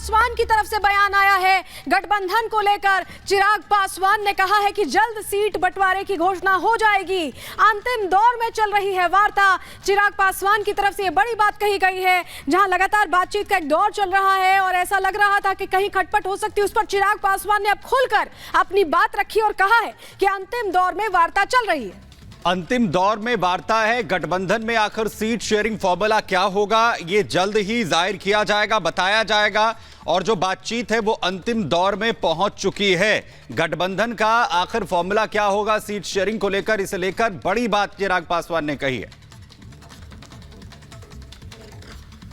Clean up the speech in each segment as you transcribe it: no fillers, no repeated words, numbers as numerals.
पासवान की तरफ से बयान आया है गठबंधन को लेकर। चिराग पासवान ने कहा है कि जल्द सीट बंटवारे की घोषणा हो जाएगी। अंतिम दौर में चल रही है वार्ता। चिराग पासवान की तरफ से ये बड़ी बात कही गई है, जहां लगातार बातचीत का एक दौर चल रहा है और ऐसा लग रहा था कि कहीं खटपट हो सकती है, उस पर चिराग पासवान ने अब खुलकर अपनी बात रखी और कहा है कि अंतिम दौर में वार्ता चल रही है। अंतिम दौर में वार्ता है। गठबंधन में आखिर सीट शेयरिंग फॉर्मूला क्या होगा, ये जल्द ही जाहिर किया जाएगा, बताया जाएगा। और जो बातचीत है वो अंतिम दौर में पहुंच चुकी है। गठबंधन का आखिर फॉर्मूला क्या होगा सीट शेयरिंग को लेकर, इसे लेकर बड़ी बात चिराग पासवान ने कही है।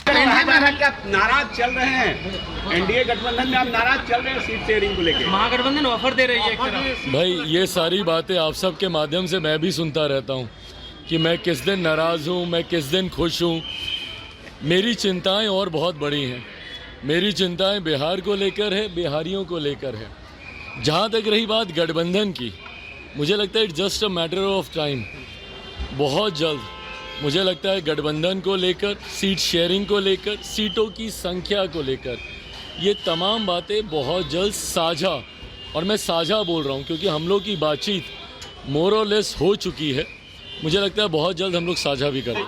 क्या नाराज चल रहे हैं? एनडीए गठबंधन में आप नाराज चल रहे हैं सीट शेयरिंग को लेकर? महागठबंधन ऑफर दे रही है एक तरफ। भाई ये सारी बातें आप सब के माध्यम से मैं भी सुनता रहता हूँ कि मैं किस दिन नाराज हूँ, मैं किस दिन खुश हूँ। मेरी चिंताएं और बहुत बड़ी हैं। मेरी चिंताएं बिहार को लेकर है, बिहारियों को लेकर है। जहाँ तक रही बात गठबंधन की, मुझे लगता है it's just a matter of time. बहुत जल्द मुझे लगता है गठबंधन को लेकर, सीट शेयरिंग को लेकर, सीटों की संख्या को लेकर, ये तमाम बातें बहुत जल्द साझा, और मैं साझा बोल रहा हूँ क्योंकि हम लोग की बातचीत मोर और लेस हो चुकी है। मुझे लगता है बहुत जल्द हम लोग साझा भी करें।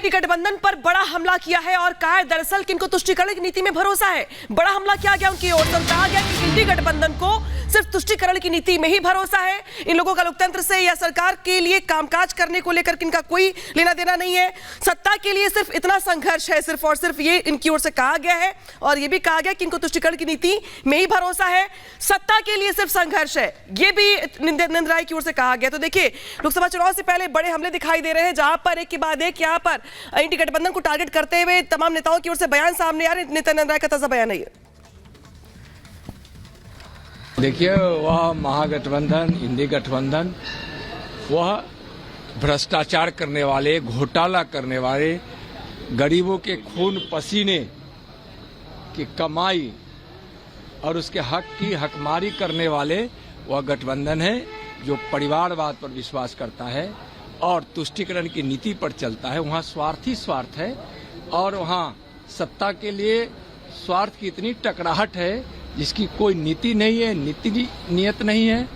गठबंधन पर बड़ा हमला किया है और कहा है दरअसल कि इनको तुष्टीकरण की नीति में भरोसा है। बड़ा हमला किया गया उनकी ओर से, कहा गया कि इंडी गठबंधन को सिर्फ तुष्टीकरण की नीति में ही भरोसा है। इन लोगों का लोकतंत्र से या सरकार के लिए कामकाज करने को लेकर इनका कोई लेना देना नहीं है। सत्ता के लिए सिर्फ इतना संघर्ष है, सिर्फ और सिर्फ ये इनकी ओर से कहा गया है। और ये भी कहा गया कि इनको तुष्टीकरण की नीति में ही भरोसा है, सत्ता के लिए सिर्फ संघर्ष है, ये भी नितिन राय की ओर से कहा गया। तो देखिए, लोकसभा चुनाव से पहले बड़े हमले दिखाई दे रहे हैं, जहां पर एक के बाद एक यहाँ पर इंडी गठबंधन को टारगेट करते हुए तमाम नेताओं की ओर से बयान सामने आ रहे हैं। नितिन राय का ताजा बयान है। देखिए, वह महागठबंधन, इंडी गठबंधन, वह भ्रष्टाचार करने वाले, घोटाला करने वाले, गरीबों के खून पसीने की कमाई और उसके हक की हकमारी करने वाले वह गठबंधन है जो परिवारवाद पर विश्वास करता है और तुष्टीकरण की नीति पर चलता है। वहाँ स्वार्थी स्वार्थ है और वहाँ सत्ता के लिए स्वार्थ की इतनी टकराहट है जिसकी कोई नीति नहीं है, नीति नियत नहीं है,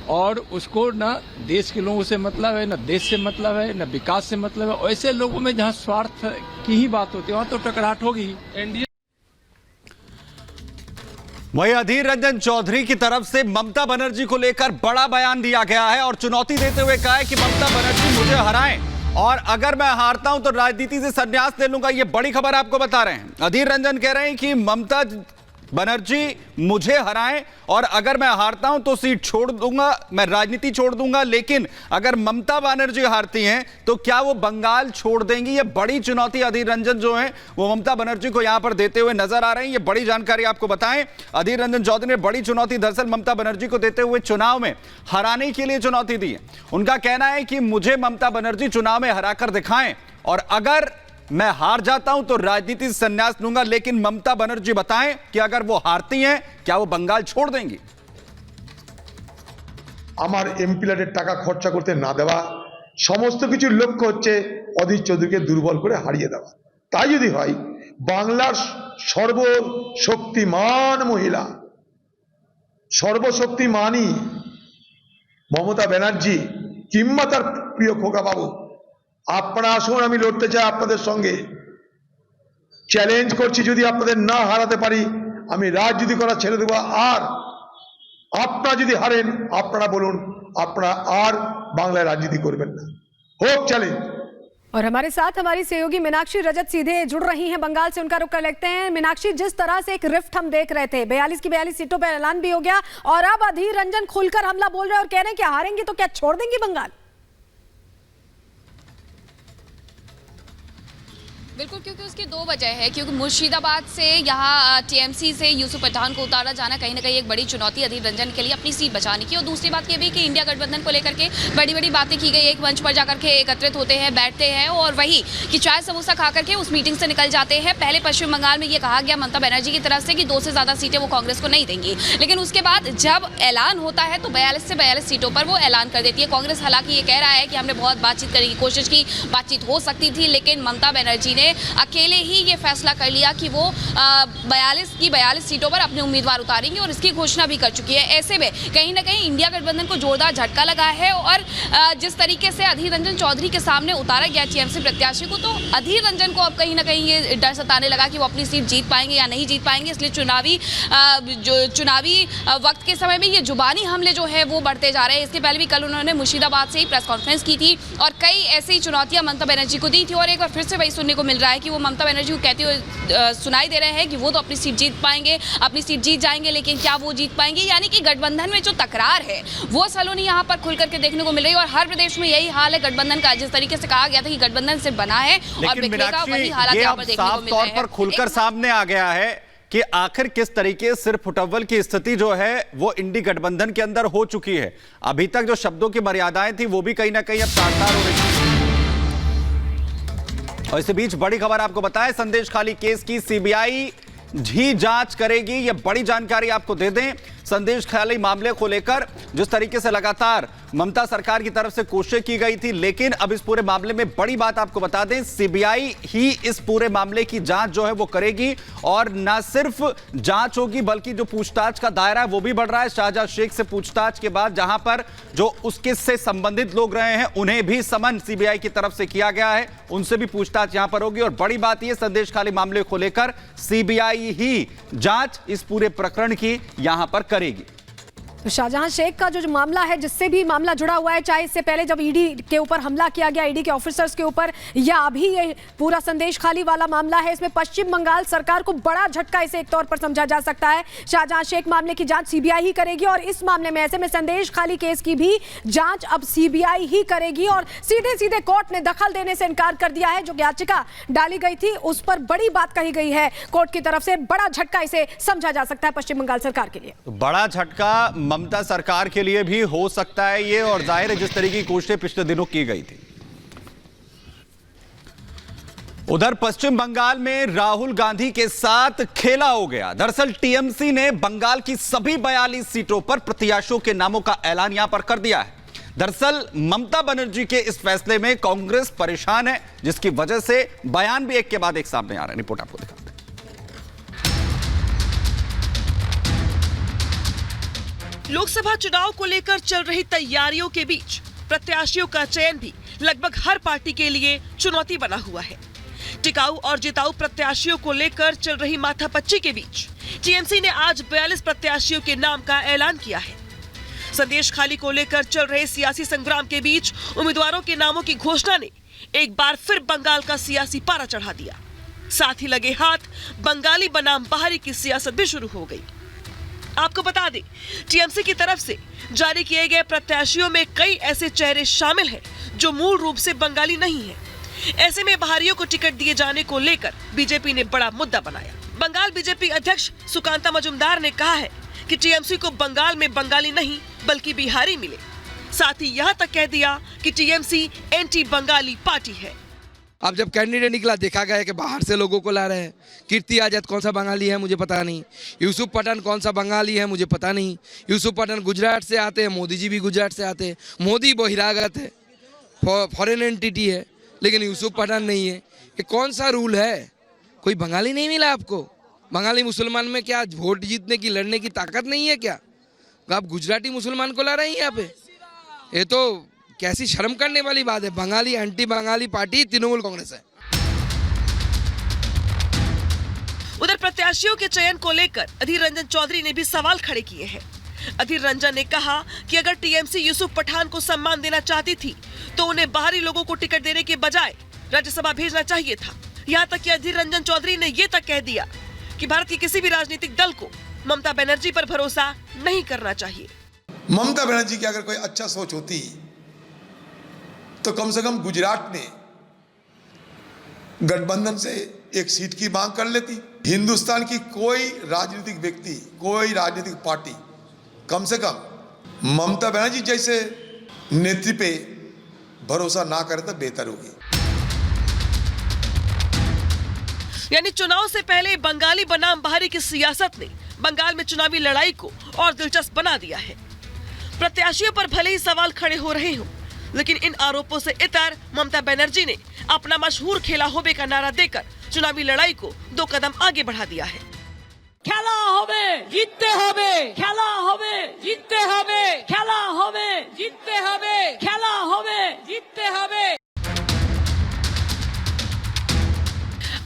और उसको न देश के लोगों से मतलब है, न देश से मतलब है, न विकास से मतलब है। ऐसे लोगों में जहाँ स्वार्थ की ही बात होती है वहाँ तो टकराहट होगी। एनडीए वहीं अधीर रंजन चौधरी की तरफ से ममता बनर्जी को लेकर बड़ा बयान दिया गया है और चुनौती देते हुए कहा है कि ममता बनर्जी मुझे हराएं और अगर मैं हारता हूं तो राजनीति से संन्यास ले लूंगा। ये बड़ी खबर आपको बता रहे हैं। अधीर रंजन कह रहे हैं कि ममता बनर्जी मुझे हराएं और अगर मैं हारता हूं तो सीट छोड़ दूंगा, मैं राजनीति छोड़ दूंगा। लेकिन अगर ममता बनर्जी हारती हैं तो क्या वो बंगाल छोड़ देंगी? ये बड़ी चुनौती अधीर रंजन जो है वो ममता बनर्जी को यहां पर देते हुए नजर आ रहे हैं। ये बड़ी जानकारी आपको बताएं, अधीर रंजन चौधरी ने बड़ी चुनौती दरअसल ममता बनर्जी को देते हुए चुनाव में हराने के लिए चुनौती दी है। उनका कहना है कि मुझे ममता बनर्जी चुनाव में हराकर दिखाएं और अगर मैं हार जाता हूं तो राजनीति से संन्यास लूंगा। लेकिन ममता बनर्जी बताएं कि अगर वो हारती हैं क्या वो बंगाल छोड़ देंगी? আমার এমপিলারের টাকা খরচা করতে না দেওয়া, সমস্ত কিছুর লক্ষ্য হচ্ছে অধীর চৌধুরীকে দুর্বল করে হারিয়ে দেওয়া। তাই যদি হয় বাংলার সর্বশক্তিমান মহিলা, সর্বশক্তিমানই মমতা ব্যানার্জি কিংবা তার প্রিয় খোকা বাবু, আপনারা আসুন, আমি লড়তে চাই আপনাদের সঙ্গে। চ্যালেঞ্জ করছি, যদি আপনাদের না হারাতে পারি আমি রাজনীতি করা ছেড়ে দেব। আর আপনারা যদি হারেন আপনারা বলুন আপনারা আর বাংলায় রাজনীতি করবেন না। হোক চ্যালেঞ্জ। और हमारे साथ हमारी सहयोगी मीनाक्षी रजत सीधे जुड़ रही हैं बंगाल से, उनका रुख कर लेते हैं। मीनाक्षी, जिस तरह से एक रिफ्ट हम देख रहे थे, 42 की 42 सीटों पर ऐलान भी हो गया और अब अधीर रंजन खुलकर हमला बोल रहे हैं और कह रहे हैं कि हारेंगे तो क्या छोड़ देंगी बंगाल? बिल्कुल, क्योंकि उसकी दो वजह है। क्योंकि मुर्शिदाबाद से यहाँ टीएमसी से यूसुफ पठान को उतारा जाना कहीं ना कहीं एक बड़ी चुनौती अधीर रंजन के लिए अपनी सीट बचाने की। और दूसरी बात ये भी कि इंडिया गठबंधन को लेकर के बड़ी बड़ी बातें की गई, एक मंच पर जाकर के एकत्रित होते हैं, बैठते हैं और वही कि चाय समोसा खा करके उस मीटिंग से निकल जाते हैं। पहले पश्चिम बंगाल में ये कहा गया ममता बनर्जी की तरफ से कि 2 से ज़्यादा सीटें वो कांग्रेस को नहीं देंगी, लेकिन उसके बाद जब ऐलान होता है तो 42 से 42 सीटों पर वो ऐलान कर देती है। कांग्रेस हालांकि ये कह रहा है कि हमने बहुत बातचीत करने की कोशिश की, बातचीत हो सकती थी, लेकिन ममता बनर्जी ने ने अकेले ही ये फैसला कर लिया कि वो 42 की 42 सीटों पर अपने उम्मीदवार उतारेंगे और इसकी घोषणा भी कर चुकी है। ऐसे में कहीं ना कहीं इंडिया गठबंधन को जोरदार झटका लगा है और जिस तरीके से अधीर रंजन चौधरी के सामने उतारा गया टीएमसी प्रत्याशी को, तो अधीर रंजन को अब कहीं ना कहीं ये डर सताने लगा कि वो अपनी सीट जीत पाएंगे या नहीं जीत पाएंगे। इसलिए चुनावी वक्त के समय में ये जुबानी हमले जो है वो बढ़ते जा रहे हैं। इसके पहले भी कल उन्होंने मुर्शिदाबाद से ही प्रेस कॉन्फ्रेंस की थी और कई ऐसी चुनौतियां ममता बनर्जी को दी थी और एक बार फिर से वही सुनने को मिल रहा है कि वो ममता बनर्जी को कहते हुए सुनाई दे रहे हैं कि वो तो अपनी सीट जीत पाएंगे, अपनी सीट जीत जाएंगे, लेकिन क्या वो जीत पाएंगे? यानी कि गठबंधन में जो तकरार है वो सलोनी यहाँ पर खुल करके देखने को मिल रही है और हर प्रदेश में यही हाल है गठबंधन का। जिस तरीके से कहा गया था कि गठबंधन से बना है और बिखरेगा, वही हालात यहाँ पर देखने को मिल रहे हैं। साफ तौर पर खुलकर सामने आ गया है कि आखिर किस तरीके से सिर फुटअव्वल की स्थिति जो है वो इंडी गठबंधन के अंदर हो चुकी है। अभी तक जो शब्दों की मर्यादाएं थी वो भी कहीं ना कहीं अब तार-तार हो रही है। और इसी बीच बड़ी खबर आपको बताएं, संदेश खाली केस की सीबीआई ही जांच करेगी। ये बड़ी जानकारी आपको दे दें। संदेश खाली मामले को लेकर जिस तरीके से लगातार ममता सरकार की तरफ से कोशिश की गई थी, लेकिन अब इस पूरे मामले में बड़ी बात आपको बता दें, सीबीआई ही इस पूरे मामले की जांच जो है वो करेगी और ना सिर्फ जांच होगी बल्कि जो पूछताछ का दायरा है वो भी बढ़ रहा है। शाहजहां शेख से पूछताछ के बाद जहां पर जो उसके से संबंधित लोग रहे हैं उन्हें भी समन सीबीआई की तरफ से किया गया है, उनसे भी पूछताछ यहां पर होगी। और बड़ी बात यह, संदेश खाली मामले को लेकर सीबीआई ही जांच इस पूरे प्रकरण की यहां पर करेगी। तो शाहजहां शेख का जो मामला है, जिससे भी मामला जुड़ा हुआ है, चाहे इससे पहले जब ईडी के ऊपर हमला किया गया, ईडी के ऑफिसर्स के ऊपर, या अभी ये पूरा संदेश खाली वाला मामला है, इसमें पश्चिम बंगाल सरकार को बड़ा झटका इसे एक तौर पर समझा जा सकता है। शाहजहां शेख मामले की जांच सीबीआई ही करेगी और इस मामले में ऐसे में संदेश खाली केस की भी जांच अब सीबीआई ही करेगी और सीधे सीधे कोर्ट ने दखल देने से इनकार कर दिया है। जो याचिका डाली गई थी उस पर बड़ी बात कही गई है कोर्ट की तरफ से। बड़ा झटका इसे समझा जा सकता है पश्चिम बंगाल सरकार के लिए। तो बड़ा झटका ममता सरकार के लिए भी हो सकता है ये, और जाहिर है जिस तरीके की कोशिशें पिछले दिनों की गई थी। उधर पश्चिम बंगाल में राहुल गांधी के साथ खेला हो गया। दरअसल टीएमसी ने बंगाल की सभी 42 सीटों पर प्रत्याशियों के नामों का ऐलान यहां पर कर दिया है। दरअसल ममता बनर्जी के इस फैसले में कांग्रेस परेशान है, जिसकी वजह से बयान भी एक के बाद एक सामने आ रहे हैं। रिपोर्ट आपको दिखाते हैं। लोकसभा चुनाव को लेकर चल रही तैयारियों के बीच प्रत्याशियों का चयन भी लगभग हर पार्टी के लिए चुनौती बना हुआ है। टिकाऊ और जिताऊ प्रत्याशियों को लेकर चल रही माथापच्ची के बीच टीएमसी ने आज 42 प्रत्याशियों के नाम का ऐलान किया है। संदेश खाली को लेकर चल रहे सियासी संग्राम के बीच उम्मीदवारों के नामों की घोषणा ने एक बार फिर बंगाल का सियासी पारा चढ़ा दिया। साथ ही लगे हाथ बंगाली बनाम बाहरी की सियासत भी शुरू हो गई। आपको बता दें, टीएमसी की तरफ से जारी किए गए प्रत्याशियों में कई ऐसे चेहरे शामिल हैं जो मूल रूप से बंगाली नहीं हैं। ऐसे में बाहरियों को टिकट दिए जाने को लेकर बीजेपी ने बड़ा मुद्दा बनाया। बंगाल बीजेपी अध्यक्ष सुकांता मजुमदार ने कहा है कि टीएमसी को बंगाल में बंगाली नहीं बल्कि बिहारी मिले। साथ ही यहाँ तक कह दिया कि टीएमसी एंटी बंगाली पार्टी है। अब जब कैंडिडेट निकला देखा गया कि बाहर से लोगों को ला रहे हैं। कीर्ति आजाद कौन सा बंगाली है मुझे पता नहीं, यूसुफ पठान कौन सा बंगाली है मुझे पता नहीं। यूसुफ पठान गुजरात से आते हैं, मोदी जी भी गुजरात से आते हैं। मोदी बहिरागत है, फॉरेन एंटिटी है, लेकिन यूसुफ पठान नहीं है। ये कौन सा रूल है? कोई बंगाली नहीं मिला आपको? बंगाली मुसलमान में क्या वोट जीतने की लड़ने की ताकत नहीं है क्या? आप गुजराती मुसलमान को ला रहे हैं यहाँ पे? ये तो कैसी शर्म करने वाली बात है। बंगाली एंटी बंगाली पार्टी तृणमूल कांग्रेस है। उधर प्रत्याशियों के चयन को लेकर अधीर रंजन चौधरी ने भी सवाल खड़े किए हैं। अधीर रंजन ने कहा कि अगर टीएमसी यूसुफ पठान को सम्मान देना चाहती थी तो उन्हें बाहरी लोगों को टिकट देने के बजाय राज्यसभा भेजना चाहिए था। यहाँ तक कि अधीर रंजन चौधरी ने ये तक कह दिया कि भारत के किसी भी राजनीतिक दल को ममता बनर्जी पर भरोसा नहीं करना चाहिए। ममता बनर्जी की अगर कोई अच्छा सोच होती तो कम से कम गुजरात में गठबंधन से एक सीट की मांग कर लेती। हिंदुस्तान की कोई राजनीतिक व्यक्ति, कोई राजनीतिक पार्टी कम से कम ममता बनर्जी जैसे नेत्री पे भरोसा ना करे तो बेहतर होगी। यानी चुनाव से पहले बंगाली बनाम बाहरी की सियासत ने बंगाल में चुनावी लड़ाई को और दिलचस्प बना दिया है। प्रत्याशियों पर भले ही सवाल खड़े हो रहे हों, लेकिन इन आरोपों से इतर ममता बनर्जी ने अपना मशहूर खेला होबे का नारा देकर चुनावी लड़ाई को 2 कदम आगे बढ़ा दिया है। খেলা হবে জিততে হবে খেলা হবে জিততে হবে খেলা হবে জিততে হবে খেলা হবে জিততে হবে।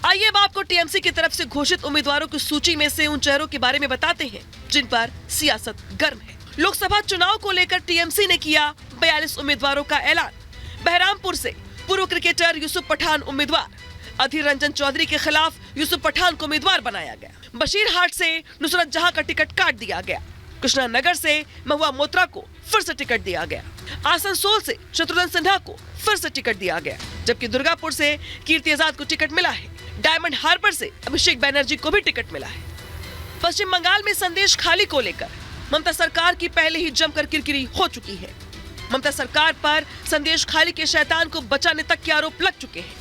आइए अब आपको टीएमसी की तरफ से घोषित उम्मीदवारों की सूची में से उन चेहरों के बारे में बताते हैं जिन पर सियासत गर्म है। लोकसभा चुनाव को लेकर टीएमसी ने किया 42 उम्मीदवारों का ऐलान। बहरामपुर से पूर्व क्रिकेटर यूसुफ पठान उम्मीदवार, अधीर रंजन चौधरी के खिलाफ यूसुफ पठान को उम्मीदवार बनाया गया। बशीरहाट से नुसरत जहां का टिकट काट दिया गया। कृष्णानगर से महुआ मोत्रा को फिर से टिकट दिया गया। आसनसोल से शत्रुघ्न सिन्हा को फिर से टिकट दिया गया, जबकि दुर्गापुर से कीर्ति आजाद को टिकट मिला है। डायमंड हार्बर से अभिषेक बैनर्जी को भी टिकट मिला है। पश्चिम बंगाल में संदेश खाली को लेकर ममता सरकार की पहले ही जमकर किरकिरी हो चुकी है। ममता सरकार पर संदेश खाली के शैतान को बचाने तक के आरोप लग चुके हैं।